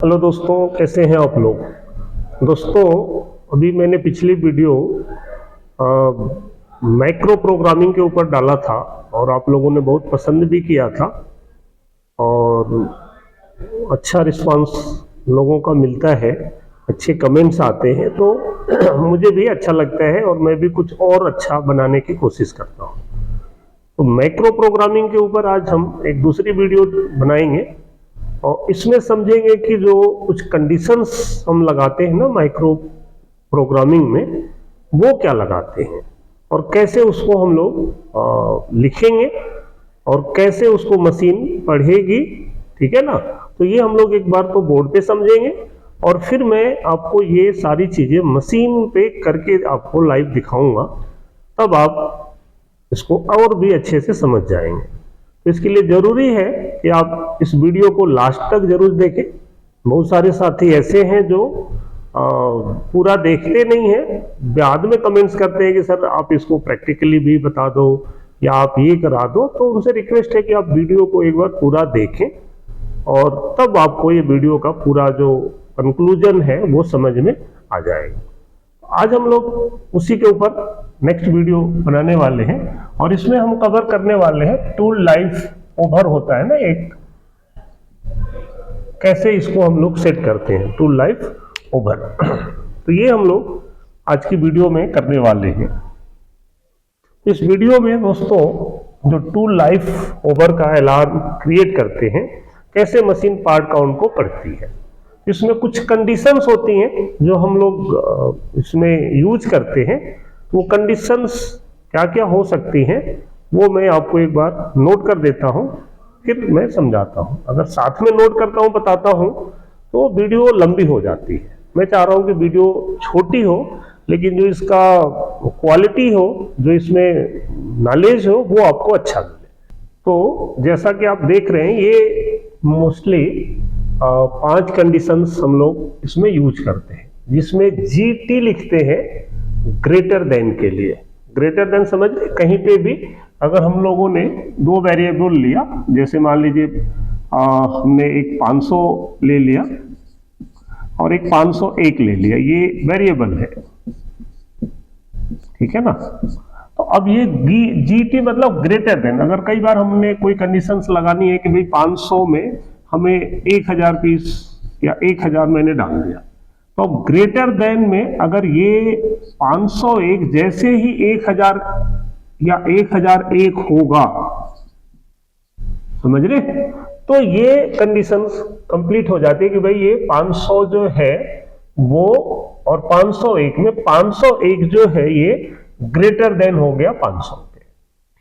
Hello दोस्तों, कैसे हैं आप लोग। दोस्तों, अभी मैंने पिछली वीडियो माइक्रो प्रोग्रामिंग के ऊपर डाला था और आप लोगों ने बहुत पसंद भी किया था और अच्छा रिस्पांस लोगों का मिलता है, अच्छे कमेंट्स आते हैं, तो मुझे भी अच्छा लगता है और मैं भी कुछ और अच्छा बनाने की कोशिश करता हूँ। तो माइक्रो प्रोग्रामिंग के ऊपर आज हम एक दूसरी वीडियो बनाएंगे और इसमें समझेंगे कि जो कुछ कंडीशंस हम लगाते हैं ना माइक्रो प्रोग्रामिंग में, वो क्या लगाते हैं और कैसे उसको हम लोग लिखेंगे और कैसे उसको मशीन पढ़ेगी, ठीक है ना। तो ये हम लोग एक बार तो बोर्ड पे समझेंगे और फिर मैं आपको ये सारी चीजें मशीन पे करके आपको लाइव दिखाऊंगा, तब आप इसको और भी अच्छे से समझ जाएंगे। तो इसके लिए जरूरी है कि आप इस वीडियो को लास्ट तक जरूर देखें। बहुत सारे साथी ऐसे हैं जो पूरा देखते नहीं हैं, बाद में कमेंट्स करते हैं कि सर आप इसको प्रैक्टिकली भी बता दो या आप ये करा दो। तो उनसे रिक्वेस्ट है कि आप वीडियो को एक बार पूरा देखें और तब आपको ये वीडियो का पूरा जो कंक्लूजन है वो समझ में आ जाएगा। आज हम लोग उसी के ऊपर नेक्स्ट वीडियो बनाने वाले हैं और इसमें हम कवर करने वाले हैं टूल लाइफ ओवर होता है ना एक, कैसे इसको हम लोग सेट करते हैं टूल लाइफ ओवर। तो ये हम लोग आज की वीडियो में करने वाले हैं। इस वीडियो में दोस्तों जो टूल लाइफ ओवर का अलार्म क्रिएट करते हैं, कैसे मशीन पार्ट काउंट को पढ़ती है, इसमें कुछ कंडीशंस होती हैं जो हम लोग इसमें यूज करते हैं। वो कंडीशंस क्या क्या हो सकती हैं वो मैं आपको एक बार नोट कर देता हूं, फिर मैं समझाता हूं। अगर साथ में नोट करता हूं, बताता हूं, तो वीडियो लंबी हो जाती है। मैं चाह रहा हूं कि वीडियो छोटी हो लेकिन जो इसका क्वालिटी हो, जो इसमें नॉलेज हो, वो आपको अच्छा मिले। तो जैसा कि आप देख रहे हैं, ये मोस्टली 5 कंडीशंस हम लोग इसमें यूज करते हैं, जिसमें GT लिखते हैं ग्रेटर देन के लिए। ग्रेटर देन समझ, कहीं पे भी अगर हम लोगों ने 2 वेरिएबल लिया, जैसे मान लीजिए हमने एक 500 ले लिया और एक 501 ले लिया, ये वेरिएबल है, ठीक है ना। तो अब ये GT मतलब ग्रेटर देन, अगर कई बार हमने कोई कंडीशंस लगानी है कि भाई 500 में हमें 1000 पीस या 1000 मैंने डाल दिया, तो ग्रेटर देन में अगर ये 501 जैसे ही 1000 या 1001 होगा, समझ रहे, तो ये कंडीशंस कंप्लीट हो जाती है कि भाई ये 500 जो है वो और 501 में 501 जो है ये ग्रेटर देन हो गया 500 के,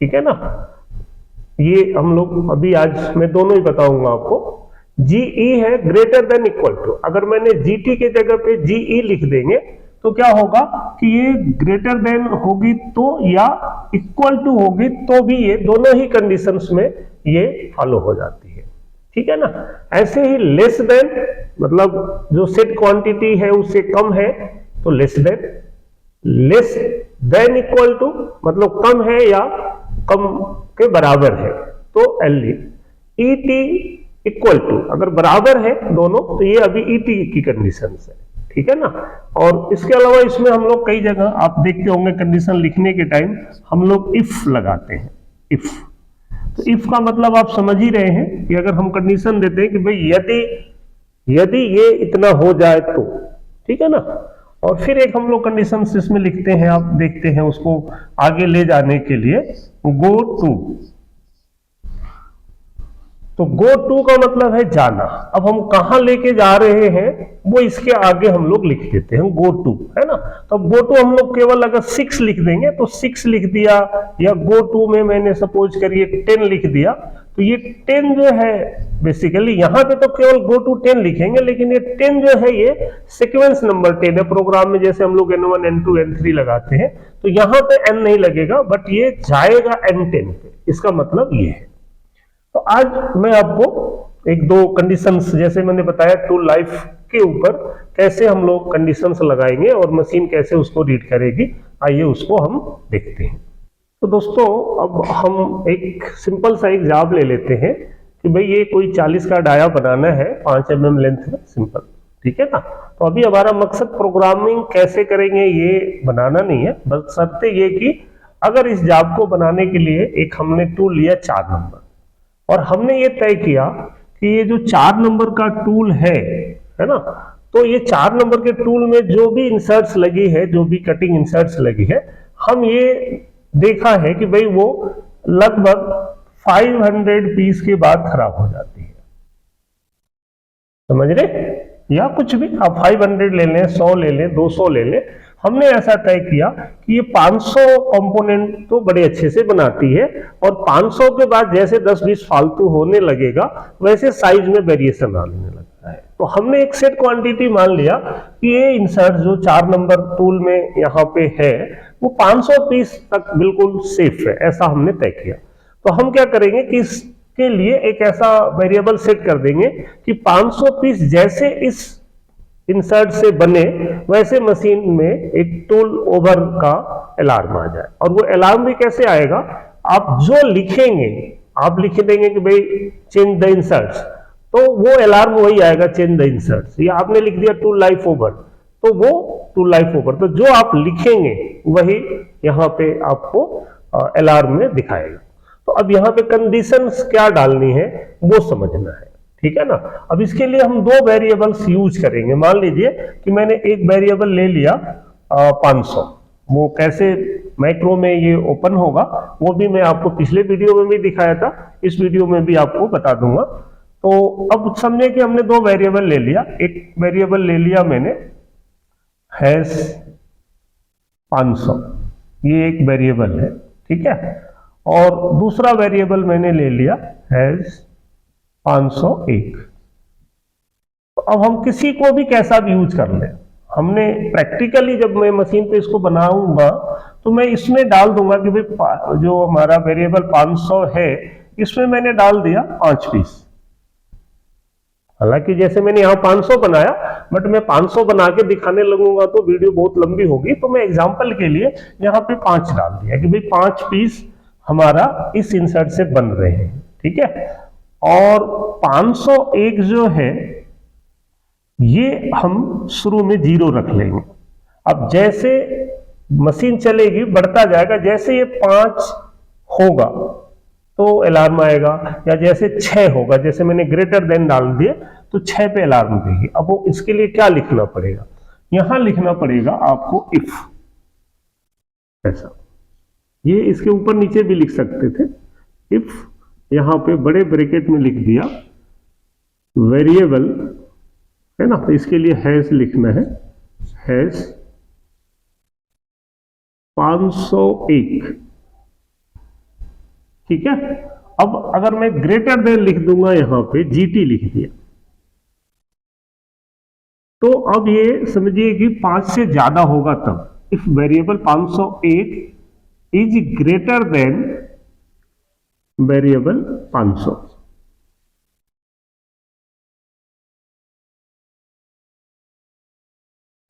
ठीक है ना। ये हम लोग अभी आज मैं दोनों ही बताऊंगा आपको। GE है ग्रेटर देन इक्वल टू, अगर मैंने GT के जगह पे GE लिख देंगे तो क्या होगा कि ये ग्रेटर देन होगी तो या इक्वल टू होगी तो भी ये दोनों ही कंडीशंस में ये फॉलो हो जाती है, ठीक है ना। ऐसे ही लेस देन मतलब जो सेट क्वांटिटी है उससे कम है तो less than, less than equal to मतलब कम है या कम के बराबर है तो LE। ET इक्वल टू अगर बराबर है दोनों तो ये अभी ET की कंडीशन है, ठीक है ना। और इसके अलावा इसमें हम लोग कई जगह आप देखते होंगे कंडीशन लिखने के टाइम हम लोग इफ लगाते हैं। इफ, तो इफ का मतलब आप समझ ही रहे हैं कि अगर हम कंडीशन देते हैं कि भाई यदि ये इतना हो जाए तो, ठीक है ना। और फिर एक हम लोग कंडीशन इसमें लिखते हैं, आप देखते हैं उसको आगे ले जाने के लिए गो टू। तो गो टू का मतलब है जाना। अब हम कहां लेके जा रहे हैं वो इसके आगे हम लोग लिख देते हैं गो टू, है ना। तो गो टू हम लोग केवल अगर 6 लिख देंगे तो 6 लिख दिया, या गो टू में मैंने सपोज करिए 10 लिख दिया, तो ये 10 जो है बेसिकली यहां पे तो केवल गो टू 10 लिखेंगे, लेकिन ये 10 जो है ये सीक्वेंस नंबर 10 है। प्रोग्राम में जैसे हम लोग N1 N2 N3 लगाते हैं तो यहां पे N नहीं लगेगा, बट ये जाएगा N10 पे, इसका मतलब ये है। तो आज मैं आपको 1-2 कंडीशंस, जैसे मैंने बताया टूल लाइफ के ऊपर कैसे हम लोग कंडीशंस लगाएंगे और मशीन कैसे उसको रीड करेगी, आइए उसको हम देखते हैं। तो दोस्तों अब हम एक सिंपल सा एग्जाम्पल ले लेते हैं कि भाई ये कोई 40 का डाया बनाना है 5 mm लेंथ में, सिंपल, ठीक है ना। तो अभी हमारा मकसद प्रोग्रामिंग कैसे करेंगे ये बनाना नहीं है, बस शर्त ये कि अगर इस जॉब को बनाने के लिए एक हमने टूल लिया 4 नंबर, और हमने ये तय किया कि ये जो 4 नंबर का टूल है ना, तो ये 4 नंबर के टूल में जो भी इंसर्ट्स लगी है, जो भी कटिंग इंसर्ट्स लगी है, हम ये देखा है कि भाई वो लगभग 500 पीस के बाद खराब हो जाती है, समझ रहे, या कुछ भी आप 500 ले लें, 100 ले लें, 200 ले लें। हमने ऐसा तय किया कि ये 500 कंपोनेंट तो बड़े अच्छे से बनाती है, और 500 के बाद जैसे 10-20 फालतू होने लगेगा वैसे साइज में वेरिएशन आने लगता है। तो हमने एक सेट क्वांटिटी मान लिया कि ये इंसर्ट जो 4 नंबर टूल में यहाँ पे है वो 500 पीस तक बिल्कुल सेफ है, ऐसा हमने तय किया। तो हम क्या करेंगे कि इसके लिए एक ऐसा वेरिएबल सेट कर देंगे कि 500 पीस जैसे इस इंसर्ट से बने वैसे मशीन में एक टूल ओवर का अलार्म आ जाए। और वो अलार्म भी कैसे आएगा, आप जो लिखेंगे, आप लिख देंगे कि भाई चेंज द इंसर्ट्स, तो वो अलार्म वही आएगा, चेंज द इंसर्ट्स। या आपने लिख दिया टूल लाइफ ओवर, तो वो टूल लाइफ ओवर, तो जो आप लिखेंगे वही यहाँ पे आपको अलार्म में दिखाएगा। तो अब यहाँ पे कंडीशंस क्या डालनी है वो समझना है, ठीक है ना। अब इसके लिए हम 2 वेरिएबल्स यूज करेंगे। मान लीजिए कि मैंने एक वेरिएबल ले लिया 500, वो कैसे मैक्रो में ये ओपन होगा वो भी मैं आपको पिछले वीडियो में भी दिखाया था, इस वीडियो में भी आपको बता दूंगा। तो अब समझे कि हमने 2 वेरिएबल ले लिया, एक वेरिएबल ले लिया मैंने हैश 500, ये एक वेरिएबल है, ठीक है, और दूसरा वेरिएबल मैंने ले लिया हैश 501। तो अब हम किसी को भी कैसा भी यूज कर लें, हमने प्रैक्टिकली जब मैं मशीन पे इसको बनाऊंगा तो मैं इसमें डाल दूंगा कि भाई जो हमारा वेरिएबल 500 है इसमें मैंने डाल दिया 5 पीस। हालांकि जैसे मैंने यहाँ 500 बनाया, बट मैं 500 बना के दिखाने लगूंगा तो वीडियो बहुत लंबी होगी, तो मैं एग्जांपल के लिए यहाँ पे 5 डाल दिया कि भाई 5 पीस हमारा इस इंसर्ट से बन रहे हैं, ठीक है। और 501 जो है ये हम शुरू में 0 रख लेंगे। अब जैसे मशीन चलेगी बढ़ता जाएगा, जैसे ये 5 होगा तो अलार्म आएगा, या जैसे 6 होगा, जैसे मैंने ग्रेटर देन डाल दिए तो 6 पे अलार्म देगी। अब वो इसके लिए क्या लिखना पड़ेगा, यहां लिखना पड़ेगा आपको इफ, ऐसा, ये इसके ऊपर नीचे भी लिख सकते थे, इफ यहां पे बड़े ब्रैकेट में लिख दिया वेरिएबल, है ना, तो इसके लिए हैश लिखना है, हैश 501, ठीक है। अब अगर मैं ग्रेटर देन लिख दूंगा, यहां पे जीटी लिख दिया, तो अब ये समझिए कि 5 से ज्यादा होगा तब, if variable 501 is greater than variable 500,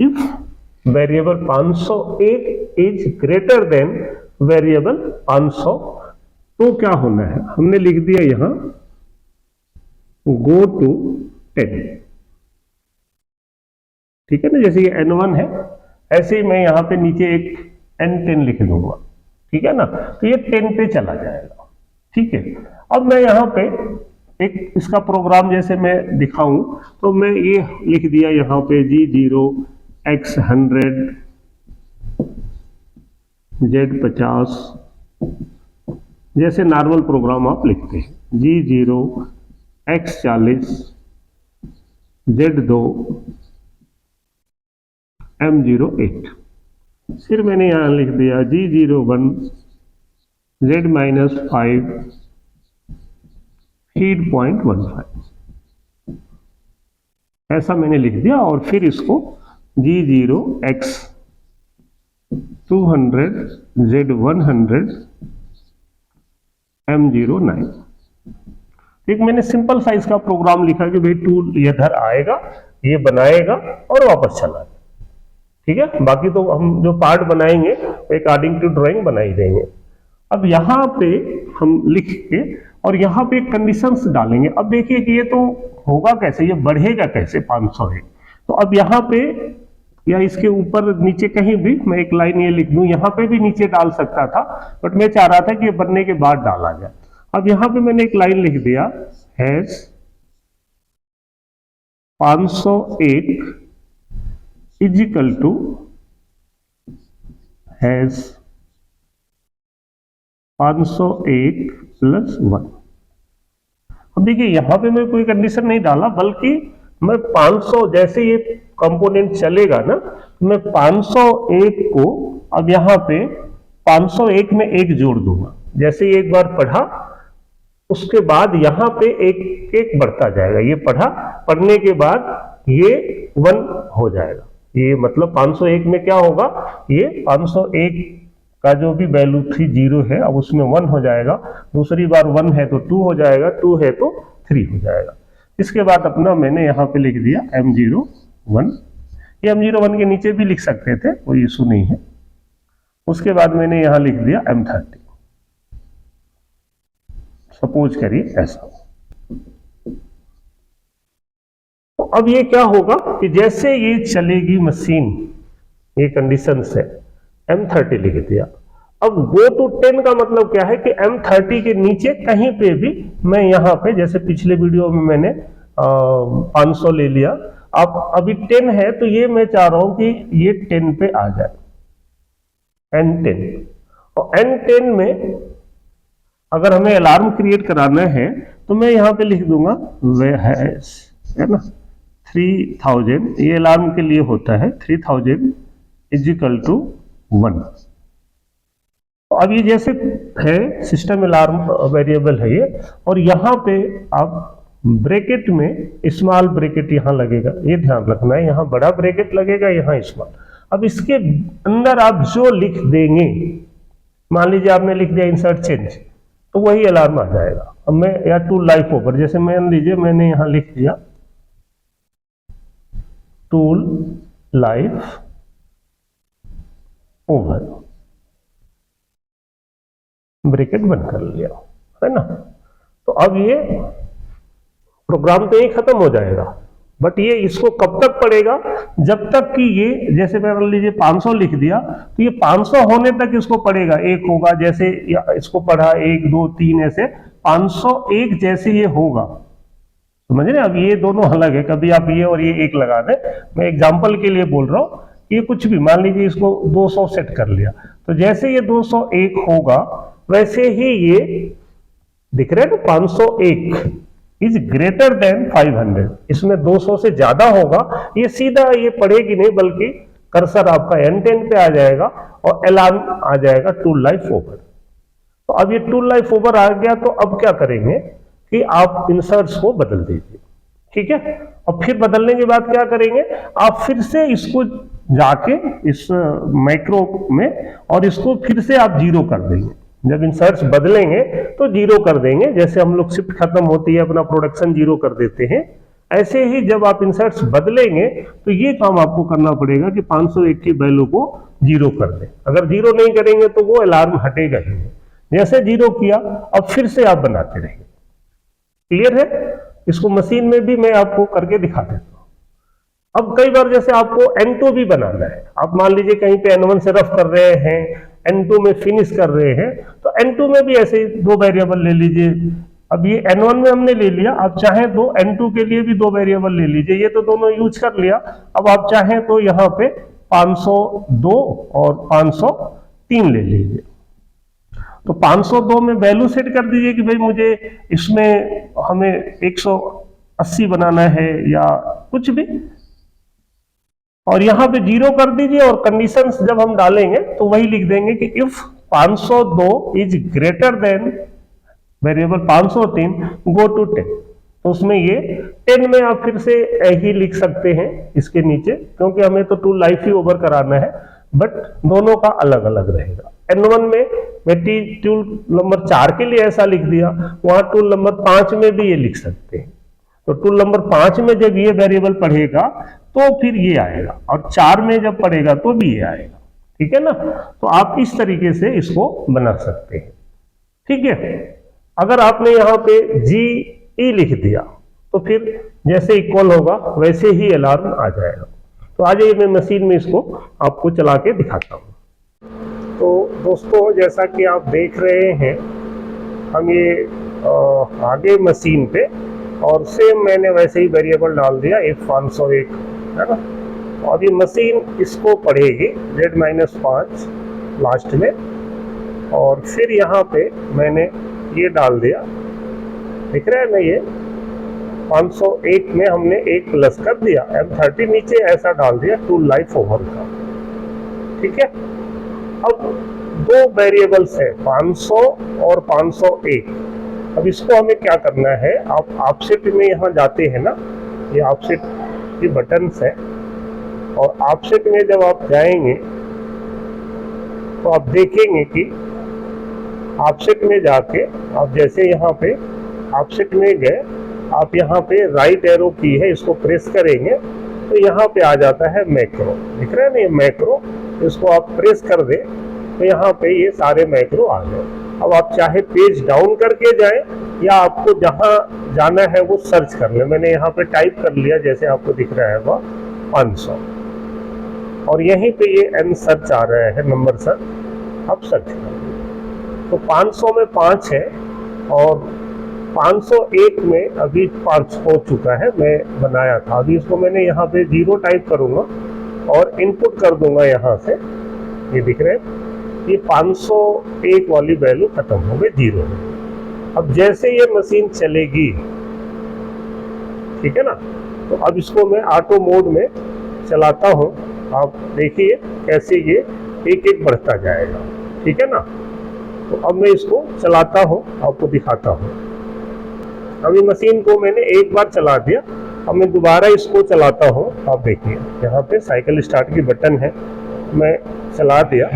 if variable 501 is greater than variable 500, तो क्या होना है, हमने लिख दिया यहां गो टू 10, ठीक है ना। जैसे ये N1 है, ऐसे ही मैं यहां पे नीचे एक N10 लिख दूंगा, ठीक है ना, तो ये 10 पे चला जाएगा, ठीक है। अब मैं यहां पे एक इसका प्रोग्राम जैसे मैं दिखाऊं, तो मैं ये लिख दिया यहां पे G0 X100 Z50, जैसे नॉर्मल प्रोग्राम आप लिखते हैं, G0 X40 Z2 M08, फिर मैंने यहां लिख दिया G01 Z-5 फीड पॉइंट 15, ऐसा मैंने लिख दिया। और फिर इसको G0 X 200 Z100 M09, एक मैंने सिंपल साइज का प्रोग्राम लिखा कि भाई टूल इधर आएगा, ये बनाएगा और वापस चला जाए, ठीक है। बाकी तो हम जो पार्ट बनाएंगे अकॉर्डिंग टू ड्राइंग बनाई देंगे। अब यहां पे हम लिख के और यहाँ पे कंडीशंस डालेंगे। अब देखिए कि ये तो होगा कैसे, ये बढ़ेगा कैसे 501। तो अब यहाँ पे या इसके ऊपर नीचे कहीं भी मैं एक लाइन ये लिख दूं, यहाँ पे भी नीचे डाल सकता था, बट मैं चाह रहा था कि ये बनने के बाद डाला जाए। अब यहाँ पे मैंने एक लाइन लिख दिया, has 501 is equal to has 501 plus 1। अब देखिए यहाँ पे मैं कोई कंडीशन नहीं डाला, बल्कि मैं 500 जैसे ये कंपोनेंट चलेगा ना, तो मैं 501 को अब यहाँ पे 501 में एक जोड़ दूंगा। जैसे एक बार पढ़ा, उसके बाद यहाँ पे एक एक बढ़ता जाएगा। ये पढ़ा, पढ़ने के बाद ये 1 हो जाएगा। ये मतलब 501 में क्या होगा, ये 501 का जो भी वैल्यू थी 0 है, अब उसमें 1 हो जाएगा। दूसरी बार 1 है तो 2 हो जाएगा, 2 है तो 3 हो जाएगा। इसके बाद अपना मैंने यहाँ पे लिख दिया M01। ये M01 के नीचे भी लिख सकते थे, कोई इशू नहीं है। उसके बाद मैंने यहाँ लिख दिया M30। सपोज करिए ऐसा। तो अब ये क्या होगा कि जैसे ये चलेगी मशीन, ये कंडीशन से M30 लिख दिया। अब गो टू 10 का मतलब क्या है कि M30 के नीचे कहीं पे भी मैं यहाँ पे, जैसे पिछले वीडियो में मैंने 500 ले लिया, अब अभी 10 है तो ये मैं चाह रहा हूं कि ये 10 पे आ जाए, N10। और N10 में अगर हमें अलार्म क्रिएट कराना है तो मैं यहाँ पे लिख दूंगा है ना 3000। ये अलार्म के लिए होता है, 3000 इज इक्वल टू 1। तो अब ये जैसे है सिस्टम अलार्म वेरिएबल है ये, और यहाँ पे आप ब्रैकेट में स्मॉल ब्रैकेट यहाँ लगेगा, ये ध्यान रखना है। यहाँ बड़ा ब्रैकेट लगेगा, यहाँ स्मॉल। अब इसके अंदर आप जो लिख देंगे, मान लीजिए आपने लिख दिया इंसर्ट चेंज, तो वही अलार्म आ जाएगा। अब मैं या टूल लाइफ ओवर, जैसे मान लीजिए मैंने यहाँ लिख दिया टूल लाइफ ओवर, ब्रैकेट बंद कर लिया, है ना। तो अब ये प्रोग्राम तो ही खत्म हो जाएगा, बट ये इसको कब तक पढ़ेगा, जब तक कि ये, जैसे मान लीजिए 500 लिख दिया, तो ये 500 होने तक इसको पढ़ेगा। एक होगा, जैसे इसको पढ़ा 1 2 3 ऐसे 501 जैसे ये होगा, समझ रहे। अब ये दोनों अलग है, कभी आप ये और ये एक लगा दें। मैं एग्जांपल के लिए बोल रहा हूं, ये कुछ भी, मान लीजिए इसको 200 सेट कर लिया, तो जैसे ये 201 होगा वैसे ही ये दिख रहा है ना 501 इज ग्रेटर देन 500। इसमें 200 से ज्यादा होगा, ये सीधा ये पढ़ेगी नहीं, बल्कि कर्सर आपका N10 पे आ जाएगा और अलार्म आ जाएगा टूल लाइफ ओवर। तो अब ये टूल लाइफ ओवर आ गया, तो अब क्या करेंगे कि आप इंसर्ट्स को बदल दीजिए, ठीक है। और फिर बदलने के बाद क्या करेंगे, आप फिर से इसको जाके इस माइक्रो में और इसको फिर से आप 0 कर देंगे। जब इंसर्ट्स बदलेंगे तो 0 कर देंगे, जैसे हम लोग शिफ्ट खत्म होती है अपना प्रोडक्शन 0 कर देते हैं, ऐसे ही जब आप इंसर्ट्स बदलेंगे तो ये काम आपको करना पड़ेगा कि 501 की वैल्यू को 0 कर दें। अगर 0 नहीं करेंगे तो वो अलार्म हटेगा ही नहीं। जैसे 0 किया, अब फिर से आप बनाते रहेंगे। क्लियर है। इसको मशीन में भी मैं आपको करके दिखा देता हूं। अब कई बार जैसे आपको N2 भी बनाना है, आप मान लीजिए कहीं पे N1 से रफ कर रहे हैं, N2 में फिनिश कर रहे हैं, तो N2 में भी ऐसे 2 वेरिएबल ले लीजिए। अब ये N1 में हमने ले लिया, आप चाहें तो N2 के लिए भी 2 वेरिएबल ले लीजिए। ये तो दोनों यूज कर लिया। अब आप चाहें तो यहाँ पे 502 और 503 ले लीजिए। तो 502 में वैल्यू सेट कर दीजिए कि भाई मुझे इसमें हमें 180 बनाना है या कुछ भी, और यहाँ पे 0 कर दीजिए। और कंडीशंस जब हम डालेंगे तो वही लिख देंगे कि if 502 is greater than variable 503 go to 10। तो उसमें ये 10 में आप फिर से ही लिख सकते हैं इसके नीचे, क्योंकि हमें तो टूल लाइफ ही ओवर कराना है, बट दोनों का अलग अलग रहेगा। N1 में मैं टूल नंबर 4 के लिए ऐसा लिख दिया, वहां टूल नंबर 5 में भी ये लिख सकते हैं। तो टूल नंबर 5 में जब ये वेरिएबल पढ़ेगा तो फिर ये आएगा, और 4 में जब पढ़ेगा तो भी ये आएगा, ठीक है ना। तो आप इस तरीके से इसको बना सकते हैं, ठीक है। अगर आपने यहाँ पे GE लिख दिया तो फिर जैसे इक्वल होगा वैसे ही अलार्म आ जाएगा। तो आ जाइए, मैं मशीन में इसको आपको चला के दिखाता हूँ। तो दोस्तों, जैसा कि आप देख रहे हैं, हम ये आगे मशीन पे और सेम मैंने वैसे ही वेरिएबल डाल दिया F501, है ना। और ये मशीन इसको पढ़ेगी Z-5 लास्ट में, और फिर यहाँ पे मैंने ये डाल दिया, दिख रहा है ना, ये 501 में हमने 1 प्लस कर दिया, M30 नीचे ऐसा डाल दिया टू लाइफ ओवर का। ठीक है, अब दो वेरिएबल्स है 500 और 501। अब इसको हमें क्या करना है, आप ऑफसेट में यहाँ जाते हैं ना, ये ऑफसेट की बटन्स है, और ऑफसेट में जब आप जाएंगे तो आप देखेंगे कि ऑफसेट में जाके आप जैसे यहाँ पे ऑफसेट में गए, आप यहाँ पे राइट एरो की है, इसको प्रेस करेंगे तो यहाँ पे आ जाता है मैक्रो, दिख रहा है ना ये मैक्रो। इसको आप प्रेस कर दें तो यहाँ पे ये सारे मैक्रो आ गए। अब आप चाहे पेज डाउन करके जाएं या आपको जहाँ जाना है वो सर्च कर ले। मैंने यहाँ पे टाइप कर लिया, जैसे आपको दिख रहा है वह 500, और यहीं पे ये N सर्च आ रहा है, नंबर सर्च। आप सर्च कर लीजिए तो 500 में 5 है और 501 में अभी 5 हो चुका है, मैं बनाया था। अभी इसको मैंने यहाँ पे 0 टाइप करूँगा और इनपुट कर दूंगा यहाँ से, ये दिख रहे हैं, ये 501 वाली वैल्यू खत्म हो गई, 0। अब जैसे ये मशीन चलेगी, ठीक है ना, तो अब इसको मैं ऑटो मोड में चलाता हूँ। आप देखिए कैसे ये एक एक बढ़ता जाएगा, ठीक है ना। तो अब मैं इसको चलाता हूँ, आपको दिखाता हूँ। अभी मशीन को मैंने एक बार चला दिया, अब मैं दोबारा इसको चलाता हूँ। आप देखिए यहाँ पे साइकिल स्टार्ट की बटन है, मैं चला दिया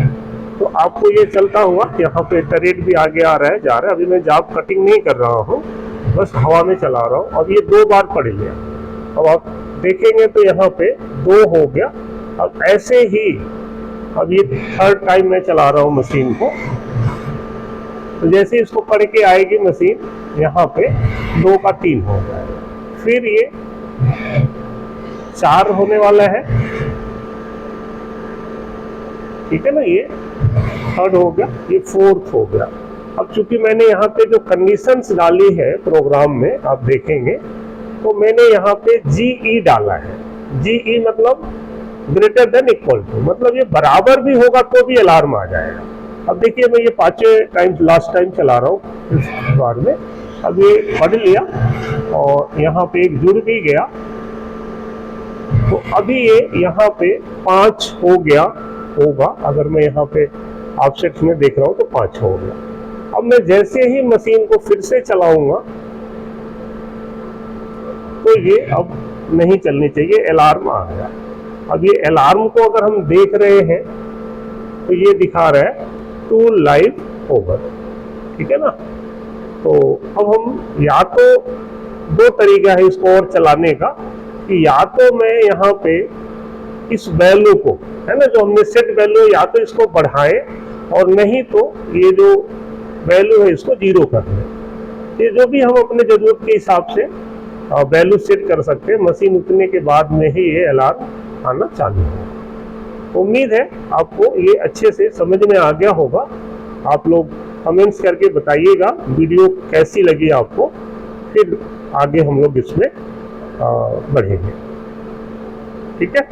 तो आपको ये चलता हुआ यहाँ पे टरेट भी आगे आ रहा है, जा रहा है। अभी मैं जॉब कटिंग नहीं कर रहा हूँ, बस हवा में चला रहा हूँ। अब ये 2 बार पड़ गया। अब आप देखेंगे तो यहाँ पे 2 हो गया। अब ऐसे ही अब ये 3rd टाइम मैं चला रहा हूँ मशीन को, तो जैसे इसको पढ़ के आएगी मशीन, यहाँ पे 2 का 3 हो जाएगा। फिर ये 4 होने वाला है, ठीक है ना, ये 3rd हो गया, ये 4th हो गया। अब चूंकि मैंने यहाँ पे जो कंडीशंस डाली है प्रोग्राम में, आप देखेंगे तो मैंने यहाँ पे GE डाला है। GE मतलब ग्रेटर देन इक्वल टू, मतलब ये बराबर भी होगा तो भी अलार्म आ जाएगा। अब देखिए मैं ये 5वें टाइम लास्ट टाइम चला रहा हूँ इस बार में। अब ये पढ़ लिया और यहाँ पे एक जुड़ भी गया, तो अभी ये यहाँ पे 5 हो गया होगा। अगर मैं यहाँ पे ऑफसेट में देख रहा हूँ तो 5 हो गया। अब मैं जैसे ही मशीन को फिर से चलाऊंगा तो ये अब नहीं चलनी चाहिए, अलार्म आ गया। अब ये अलार्म को अगर हम देख रहे हैं तो ये दिखा रहा है टू लाइफ ओवर, ठीक है ना। तो अब हम या तो 2 तरीका है इसको और चलाने का, कि या तो मैं यहाँ पे इस वैल्यू को, है ना, जो हमने सेट वैल्यू, या तो इसको बढ़ाएं और नहीं तो ये जो वैल्यू है इसको 0 कर दें। ये जो भी हम अपने जरूरत के हिसाब से वैल्यू सेट कर सकते हैं। मशीन उतने के बाद में ही ये अलार्म आना चालू होगा। उम्मीद है आपको ये अच्छे से समझ में आ गया होगा। आप लोग कमेंट्स करके बताइएगा वीडियो कैसी लगी आपको, फिर आगे हम लोग इसमें बढ़ेंगे, ठीक है।